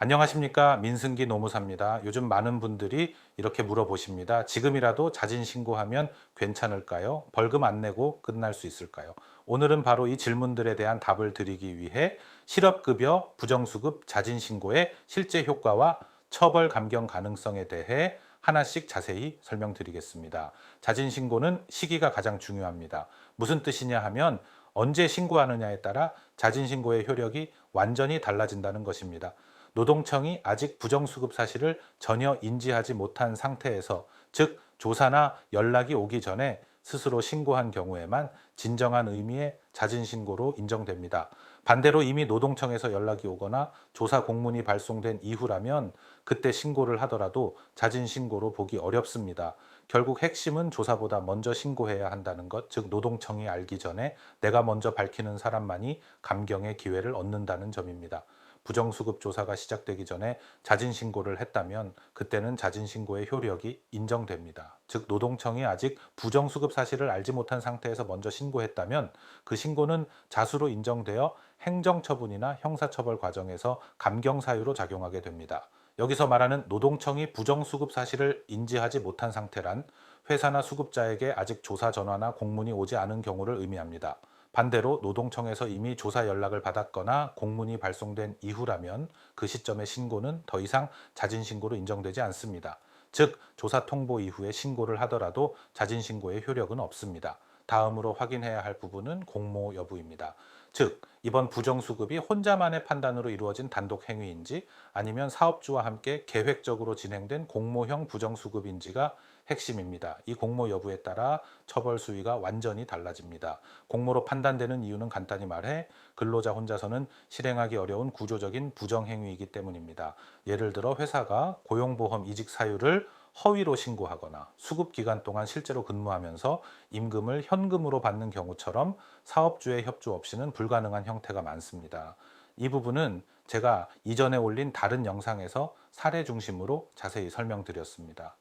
안녕하십니까, 민승기 노무사입니다. 요즘 많은 분들이 이렇게 물어보십니다. 지금이라도 자진 신고하면 괜찮을까요? 벌금 안 내고 끝날 수 있을까요? 오늘은 바로 이 질문들에 대한 답을 드리기 위해 실업급여 부정수급 자진 신고의 실제 효과와 처벌 감경 가능성에 대해 하나씩 자세히 설명드리겠습니다. 자진 신고는 시기가 가장 중요합니다. 무슨 뜻이냐 하면 언제 신고하느냐에 따라 자진 신고의 효력이 완전히 달라진다는 것입니다. 노동청이 아직 부정수급 사실을 전혀 인지하지 못한 상태에서, 즉 조사나 연락이 오기 전에 스스로 신고한 경우에만 진정한 의미의 자진 신고로 인정됩니다. 반대로 이미 노동청에서 연락이 오거나 조사 공문이 발송된 이후라면 그때 신고를 하더라도 자진 신고로 보기 어렵습니다. 결국 핵심은 조사보다 먼저 신고해야 한다는 것, 즉 노동청이 알기 전에 내가 먼저 밝히는 사람만이 감경의 기회를 얻는다는 점입니다. 부정수급 조사가 시작되기 전에 자진 신고를 했다면 그때는 자진 신고의 효력이 인정됩니다. 즉 노동청이 아직 부정수급 사실을 알지 못한 상태에서 먼저 신고했다면 그 신고는 자수로 인정되어 행정처분이나 형사처벌 과정에서 감경 사유로 작용하게 됩니다. 여기서 말하는 노동청이 부정수급 사실을 인지하지 못한 상태란 회사나 수급자에게 아직 조사 전화나 공문이 오지 않은 경우를 의미합니다. 반대로 노동청에서 이미 조사 연락을 받았거나 공문이 발송된 이후라면 그 시점의 신고는 더 이상 자진 신고로 인정되지 않습니다. 즉 조사 통보 이후에 신고를 하더라도 자진 신고의 효력은 없습니다. 다음으로 확인해야 할 부분은 공모 여부입니다. 즉 이번 부정수급이 혼자만의 판단으로 이루어진 단독 행위인지 아니면 사업주와 함께 계획적으로 진행된 공모형 부정수급인지가 핵심입니다. 이 공모 여부에 따라 처벌 수위가 완전히 달라집니다. 공모로 판단되는 이유는 간단히 말해 근로자 혼자서는 실행하기 어려운 구조적인 부정행위이기 때문입니다. 예를 들어 회사가 고용보험 이직 사유를 허위로 신고하거나 수급 기간 동안 실제로 근무하면서 임금을 현금으로 받는 경우처럼 사업주의 협조 없이는 불가능한 형태가 많습니다. 이 부분은 제가 이전에 올린 다른 영상에서 사례 중심으로 자세히 설명드렸습니다.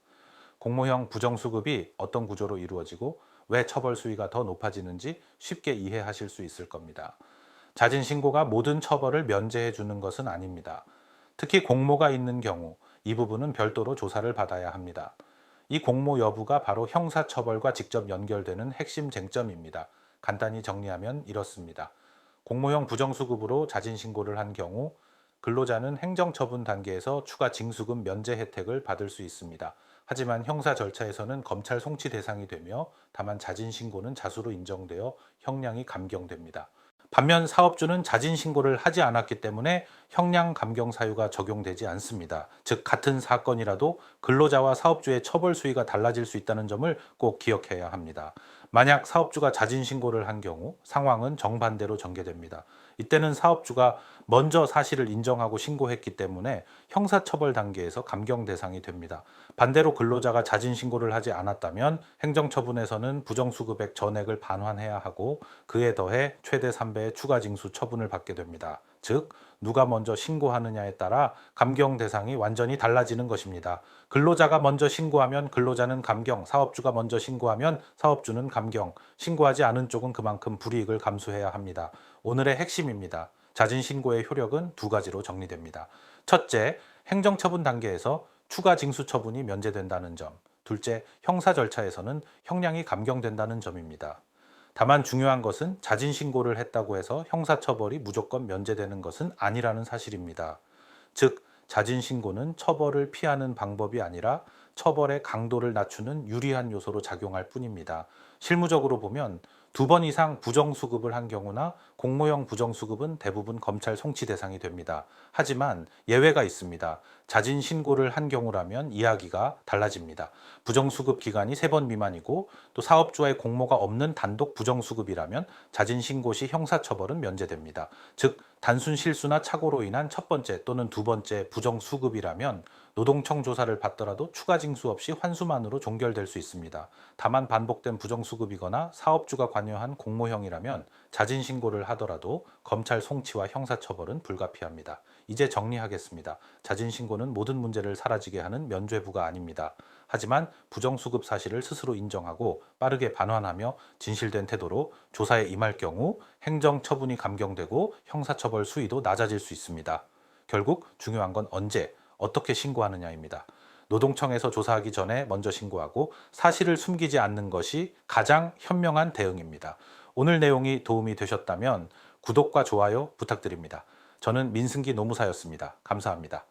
공모형 부정수급이 어떤 구조로 이루어지고 왜 처벌 수위가 더 높아지는지 쉽게 이해하실 수 있을 겁니다. 자진 신고가 모든 처벌을 면제해 주는 것은 아닙니다. 특히 공모가 있는 경우 이 부분은 별도로 조사를 받아야 합니다. 이 공모 여부가 바로 형사처벌과 직접 연결되는 핵심 쟁점입니다. 간단히 정리하면 이렇습니다. 공모형 부정수급으로 자진 신고를 한 경우 근로자는 행정처분 단계에서 추가 징수금 면제 혜택을 받을 수 있습니다. 하지만 형사 절차에서는 검찰 송치 대상이 되며 다만 자진 신고는 자수로 인정되어 형량이 감경됩니다. 반면 사업주는 자진 신고를 하지 않았기 때문에 형량 감경 사유가 적용되지 않습니다. 즉 같은 사건이라도 근로자와 사업주의 처벌 수위가 달라질 수 있다는 점을 꼭 기억해야 합니다. 만약 사업주가 자진 신고를 한 경우 상황은 정반대로 전개됩니다. 이때는 사업주가 먼저 사실을 인정하고 신고했기 때문에 형사처벌 단계에서 감경 대상이 됩니다. 반대로 근로자가 자진 신고를 하지 않았다면 행정처분에서는 부정수급액 전액을 반환해야 하고 그에 더해 최대 3배의 추가 징수 처분을 받게 됩니다. 즉 누가 먼저 신고하느냐에 따라 감경 대상이 완전히 달라지는 것입니다. 근로자가 먼저 신고하면 근로자는 감경, 사업주가 먼저 신고하면 사업주는 감경, 신고하지 않은 쪽은 그만큼 불이익을 감수해야 합니다. 오늘의 핵심입니다. 자진 신고의 효력은 두 가지로 정리됩니다. 첫째, 행정처분 단계에서 추가 징수 처분이 면제된다는 점. 둘째, 형사 절차에서는 형량이 감경된다는 점입니다. 다만 중요한 것은 자진 신고를 했다고 해서 형사처벌이 무조건 면제되는 것은 아니라는 사실입니다. 즉, 자진 신고는 처벌을 피하는 방법이 아니라 처벌의 강도를 낮추는 유리한 요소로 작용할 뿐입니다. 실무적으로 보면 2번 이상 부정수급을 한 경우나 공모형 부정수급은 대부분 검찰 송치 대상이 됩니다. 하지만 예외가 있습니다. 자진 신고를 한 경우라면 이야기가 달라집니다. 부정수급 기간이 3번 미만이고 또 사업주와의 공모가 없는 단독 부정수급이라면 자진 신고 시 형사처벌은 면제됩니다. 즉 단순 실수나 착오로 인한 첫 번째 또는 두 번째 부정수급이라면 노동청 조사를 받더라도 추가 징수 없이 환수만으로 종결될 수 있습니다. 다만 반복된 부정수급이거나 사업주가 관여한 공모형이라면 자진 신고를 하더라도 검찰 송치와 형사처벌은 불가피합니다. 이제 정리하겠습니다. 자진 신고는 모든 문제를 사라지게 하는 면죄부가 아닙니다. 하지만 부정수급 사실을 스스로 인정하고 빠르게 반환하며 진실된 태도로 조사에 임할 경우 행정처분이 감경되고 형사처벌 수위도 낮아질 수 있습니다. 결국 중요한 건 언제, 어떻게 신고하느냐입니다. 노동청에서 조사하기 전에 먼저 신고하고 사실을 숨기지 않는 것이 가장 현명한 대응입니다. 오늘 내용이 도움이 되셨다면 구독과 좋아요 부탁드립니다. 저는 민승기 노무사였습니다. 감사합니다.